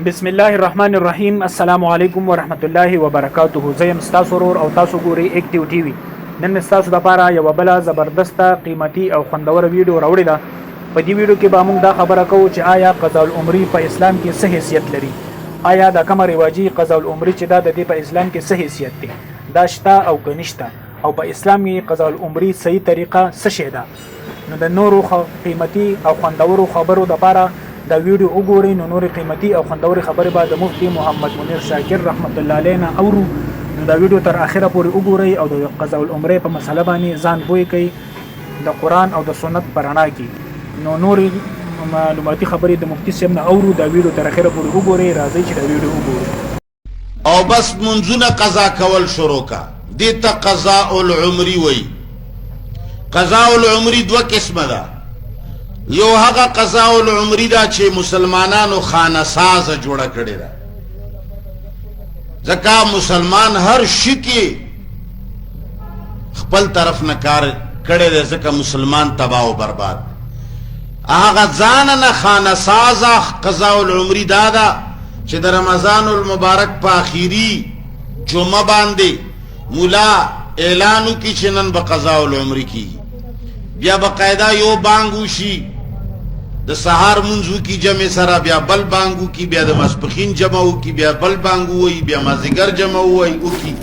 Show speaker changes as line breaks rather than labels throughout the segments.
بسم الله الرحمن الرحیم. السلام علیکم ورحمت الله وبرکاته. زه یم ستاسو ورور او تاسو ګورئ اکټیو ټي وي. نن ستاسو لپاره یو بل زبردسته قیمتي او خوندوره ویډیو راوړې ده. په دې ویډیو کې به موږ دا خبره کوو چې آیا قضاء العمري په اسلام کې څه حیثیت لري. آیا دا کومه رواجي قضاء العمري چې دا د دې په اسلام کې څه حیثیت دی، دا شته او که نشته، او په اسلام کې قضاء العمري صحیح طریقه څه شی ده. نو د نورو قیمتي او خوندورو خبرو لپاره دا ویډیو وګورئ. نو نورې قیمتي او خوندورې خبرې به د مفتي محمد منیر شاکر رحمت الله علیه نه اورو. نو دا ویډیو تر اخره پورې وګورئ او د قضاء العمري په مسله باندې ځان پوه کړئ د قرآن او د سنت په رڼا کې. نو نورې معلوماتي خبرې د مفتي صاحب نه اورو. دا ویډیو تر اخره پورې وګورئ. راځئ چې دا ویډیو وګورئ.
او بس منځونه قضا کول شروع کا. دې ته قضاء العمري وایي. قضاء العمري دوه قسمه ده. یو هغه قضاء العمري دا چې مسلمانانو خانه ساز جوړه کړې ده. ځکه مسلمان هر شي کې خپل طرف نه کار کړی دی، ځکه مسلمان تباہ او برباد. هغه ځان نه خانه ساز قضاء العمري دا ده چې د رمضان المبارک په اخیری جمعه باندې مولا اعلان وکړي چې نن به قضاء العمري کیږي. بیا باقاعده یو بانګ وشي، د سهار منځو کی جمع سره، بیا بل بانګو کی، بیا د ماسپخین جمع وکي، بیا بل بانګو وي، بیا مازیګر جمع وکي.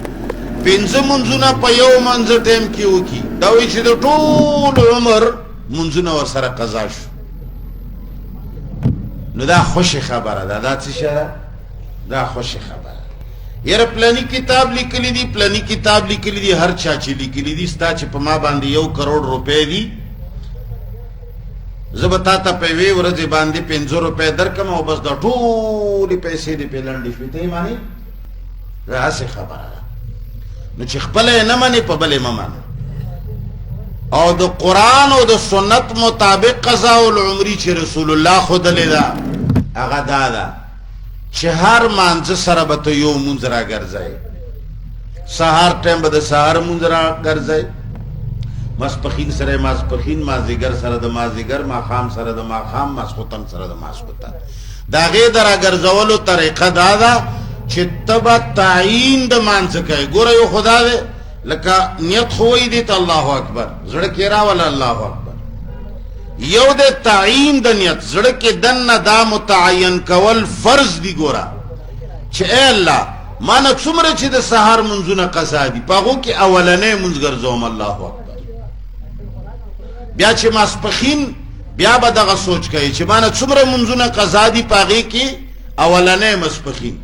پنځه منځونه په یو منځ ټیم کې وکي. دا وایي چې د ټول عمر منځونه ورسره قضا شو. نو دا خوشي خبره ده. دا څه شی ده؟ دا خوشي خبره. یاره پلانی کتاب لیکلی دی، پلانی کتاب لیکلی دی، هر چا چې لیکلی دی. ستا چې په ما باندې 1 کروڑ روپے دی، زه به تا ته په یوې ورځې باندې 50 روپے درکم او بس دا ټولې پیسې دې پې لنډې شوې. ته یې منې؟ داسې خبره ده. نو چې خپله یې نه منې، په بل یې مه منه. او د قرآن او د سنت مطابق قضاء العمري چې رسول الله ښودلې ده هغه دا ده چې هر مانځه سره به ته یو مونځ راګرځئ. سهار ټایم به د سهار مونځ راګرځئ، ماسپخین سره ماسپخین، مازدیګر سره د مازدیګر، ماښام سره د ماښام، ماسخوتن سره د ماسخوتن. د هغې د راګرځولو طریقه دا ده چې ته به تعیین د مانځه کوې. ګوره یو خو دا دی لکه نیت خو وایي دې ته الله اکبر، زړه کې راوله الله اکبر. یو د تعیین د نیت، زړه کې دننه دا متعین کول فرض دی. ګوره چې ای الله ما نه څومره چې د سهار منځونه قضا دي، په هغو کې اولنی منځ ګرځوم الله اکبر. بیا چې ماسپخین بیا به دغه سوچ کوي چې ما نه څومره منځونه قضا دي، په هغې کې اولنی ماسپخین،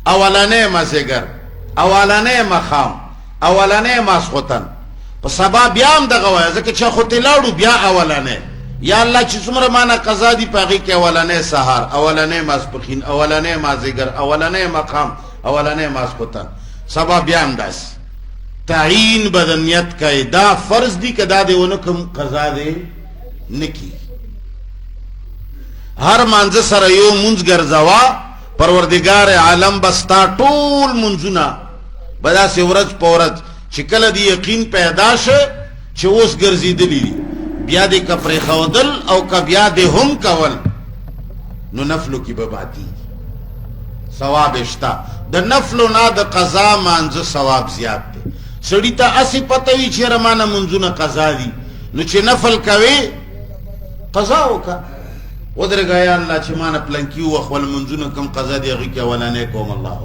اولنی مازدیګر، اولنی ماښام، اولنی ماسخوتن. په سبا بیا هم دغه وایه، ځکه چې خوتې لاړو بیا اولنی. یا الله چې څومره ما نه قضا دي، په هغې کې اولنی سهار، اولنی ماسپخین، اولنی مازدیګر، اولنی ماښام، اولنی ماسخوتن. سبا بیا هم داسې تعیین به د نیت کوي. دا فرض دی که دا دی ونه کوم قضا دی نه کیږي. هر مانځه سره یو مونځ ګرځوه. پروردګار عالم به ستا ټول مونځونه به داسې ورځ په ورځ چې کله دی یقین پیدا شه چې اوس ګرځېدلي دي، بیا دې که پرېښودل او که بیا دې هم کول، نو نفلو کې به ماتېږي، ثواب یې شته. د نفلو نه د قضا مانځه ثواب زیات دی. سړي ته هسې پته وي چې یاره ما نه منځونه قضا دي، نو چې نفل کوې قضا وکړه. ودرېږه یا الله چې ما نه پلنکي وخت ول منځونه کوم قضا دي، هغې کې اولنی کوم الله